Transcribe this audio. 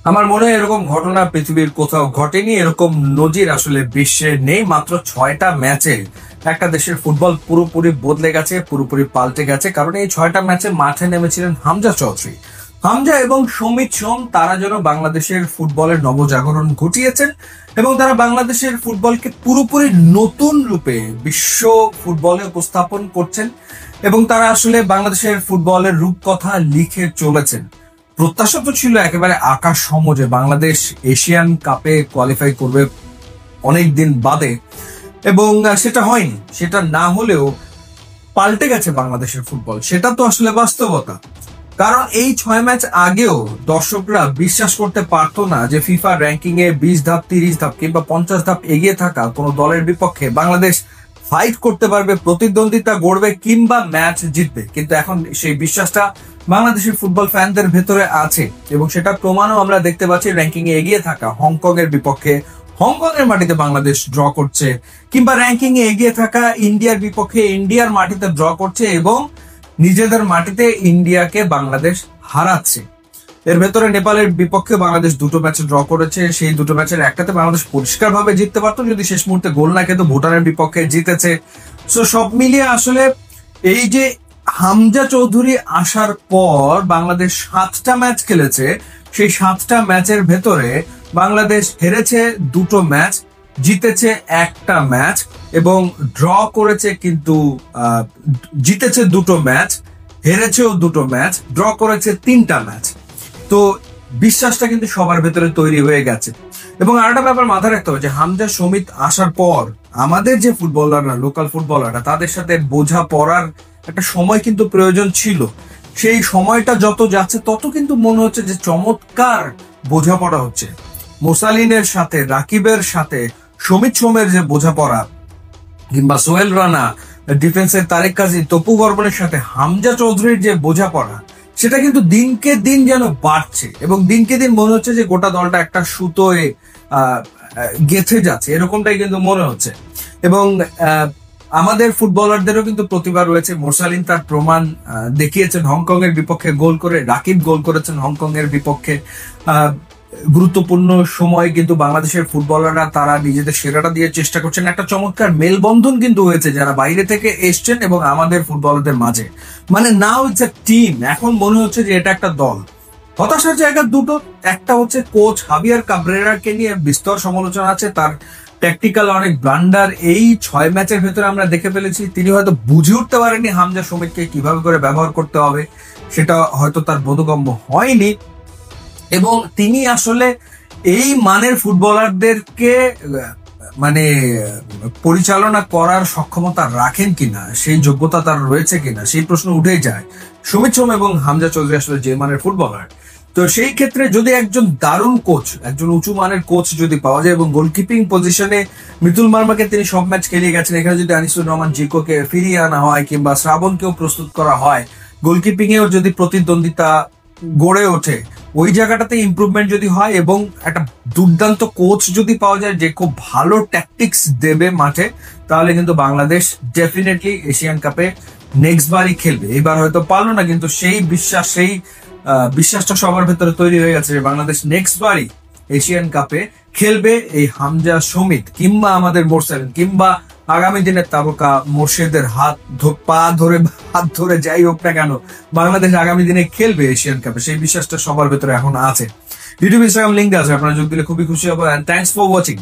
আমার মনে হয় এরকম ঘটনা পৃথিবীর কোথাও ঘটেনি, এরকম নজির আসলে বিশ্বে নেই। মাত্র 6টা ম্যাচে একটা দেশের ফুটবল পুরোপুরি বদলে গেছে, পুরোপুরি পাল্টে গেছে। কারণ এই 6টা ম্যাচে মাঠে নেমেছিলেন হামজা চৌধুরী। হামজা এবং সমিত সোম তারা যেন বাংলাদেশের ফুটবলের নবজাগরণ ঘটিয়েছেন এবং তারা বাংলাদেশের ফুটবলকে পুরোপুরি নতুন রূপে বিশ্ব ফুটবলে উপস্থাপন করছেন এবং তারা আসলে বাংলাদেশের ফুটবলের রূপকথা লিখে চলেছেন। প্রত্যাশা তো ছিল একেবারে আকাশ সম যে বাংলাদেশ এশিয়ান কাপে কোয়ালিফাই করবে অনেক দিন বাদে, এবং সেটা হয়নি। সেটা না হলেও পাল্টে গেছে বাংলাদেশের ফুটবল, সেটা তো আসলে বাস্তবতা। কারণ এই 6 ম্যাচ আগেও দর্শকরা বিশ্বাস করতে পারতো না যে ফিফা র্যাঙ্কিং এ 20 ধাপ 30 ধাপ কিংবা 50 ধাপ এগিয়ে থাকা কোনো দলের বিপক্ষে বাংলাদেশ ফাইট করতে পারবে, প্রতিদ্বন্দ্বিতা গড়বে কিংবা ম্যাচ জিতবে। কিন্তু এখন সেই বিশ্বাসটা বাংলাদেশের ফুটবল ফ্যানদের ভেতরে আছে এবং সেটা প্রমাণও আমরা দেখতে পাচ্ছি। র্যাঙ্কিং এ এগিয়ে থাকা হংকং এর বিপক্ষে হংকং এর মাটিতে বাংলাদেশ ড্র করছে, কিংবা র্যাঙ্কিং এ এগিয়ে থাকা ইন্ডিয়ার বিপক্ষে ইন্ডিয়ার মাটিতে ড্র করছে এবং নিজেদের মাটিতে ইন্ডিয়াকে বাংলাদেশ হারাচ্ছে। এর ভেতরে নেপালের বিপক্ষে বাংলাদেশ 2টো ম্যাচে ড্র করেছে, সেই 2টো ম্যাচের একটাতে বাংলাদেশ পরিষ্কার ভাবে জিততে পারতো যদি শেষ মুহূর্তে গোল না খেতো, ভুটানের বিপক্ষে জিতেছে। সো সব মিলিয়ে আসলে এই যে হামজা চৌধুরী আসার পর বাংলাদেশ 7টা ম্যাচ খেলেছে, সেই 7টা ম্যাচের ভেতরে বাংলাদেশ হেরেছে 2টো ম্যাচ, জিতেছে 1টা ম্যাচ এবং ড্র করেছে, কিন্তু জিতেছে 2টো ম্যাচ, হেরেছেও 2টো ম্যাচ, ড্র করেছে 3টা ম্যাচ। তো বিশ্বাসটা কিন্তু সবার ভেতরে তৈরি হয়ে গেছে। এবং আরেকটা ব্যাপার মাথায় রাখতে হবে যে হামজা সমিত আসার পর আমাদের যে ফুটবলাররা, লোকাল ফুটবলাররা, তাদের সাথে বোঝা পড়ার একটা সময় কিন্তু প্রয়োজন ছিল। সেই সময়টা যত যাচ্ছে তত কিন্তু মনে হচ্ছে যে চমৎকার বোঝাপড়া হচ্ছে। মোসালিনের সাথে, রাকিবের সাথে সমিত সোমের যে বোঝাপড়া, কিংবা সোহেল রানা, ডিফেন্সের তারেক কাজী, তপু বর্মনের সাথে হামজা চৌধুরীর যে বোঝাপড়া, সেটা কিন্তু দিনকে দিন যেন বাড়ছে এবং দিনকে দিন মনে হচ্ছে যে গোটা দলটা একটা সুতোয় গেঁথে যাচ্ছে, এরকমটাই কিন্তু মনে হচ্ছে। এবং আমাদের ফুটবলারদেরও কিন্তু প্রতিভা রয়েছে। মোরসালিন তার প্রমাণ দেখিয়েছেন হংকং এর বিপক্ষে গোল করে, রাকিব গোল করেছেন হংকং এর বিপক্ষে। গুরুত্বপূর্ণ সময় কিন্তু বাংলাদেশের ফুটবলাররা তারা নিজেদের সেরাটা দিয়ে চেষ্টা করছেন। একটা চমৎকার মেলবন্ধন কিন্তু হয়েছে যারা বাইরে থেকে এসছেন এবং আমাদের ফুটবলারদের মাঝে। মানে নাও ইটস এ টিম। এখন মনে হচ্ছে যে এটা একটা দল। হতাশার জায়গা দুটো, একটা হচ্ছে কোচ হাবিয়ার কাবরেরাকে নিয়ে বিস্তর সমালোচনা আছে, তার ট্যাকটিক্যাল অনেক ব্লান্ডার এই 6 ম্যাচের ভেতরে আমরা দেখে ফেলেছি। তিনি হয়তো বুঝে উঠতে পারেননি হামজা সমিতকে কিভাবে করে ব্যবহার করতে হবে, সেটা হয়তো তার বোধগম্য হয়নি। এবং তিনি আসলে এই মানের ফুটবলারদেরকে মানে পরিচালনা করার সক্ষমতা রাখেন কিনা, সেই যোগ্যতা তার রয়েছে কিনা, সেই প্রশ্ন উঠেই যায়। সমিত সোম এবং হামজা চৌধুরী আসলে যে মানের ফুটবলার, তো সেই ক্ষেত্রে যদি একজন দারুণ কোচ, একজন উঁচু মানের কোচ যদি পাওয়া যায়, এবং গোলকিপিং পজিশনে মিতুল মার্মাকে তিনি সব ম্যাচ খেলিয়ে গেছেন, এখানে যদি আনিসুর রহমান জিকোকে ফিরিয়ে আনা হয় কিংবা শ্রাবণকেও প্রস্তুত করা হয়, গোলকিপিং এও যদি প্রতিদ্বন্দ্বিতা গড়ে ওঠে, ওই জায়গাটাতে ইমপ্রুভমেন্ট যদি হয় এবং একটা দুর্দান্ত কোচ যদি পাওয়া যায় যে খুব ভালো ট্যাকটিক্স দেবে মাঠে, তাহলে কিন্তু বাংলাদেশ ডেফিনেটলি এশিয়ান কাপে নেক্সট বারই খেলবে। এবার হয়তো পারলো না, কিন্তু সেই বিশ্বাসটা সবার ভেতরে তৈরি হয়ে গেছে যে বাংলাদেশ নেক্সট বারই এশিয়ান কাপে খেলবে। এই হামজা সমিত কিংবা আমাদের মোরসালিন কিংবা আগামী দিনের তারকা মোর্শেদের হাত ধরে যাই হোক না কেন, বাংলাদেশ আগামী দিনে খেলবে এশিয়ান কাপে, সেই বিশ্বাসটা সবার ভেতরে এখন আছে। ইউটিউব, ইনস্টাগ্রাম লিঙ্ক আছে, আপনারা যোগ দিলে খুবই খুশি হবো। And thanks for watching.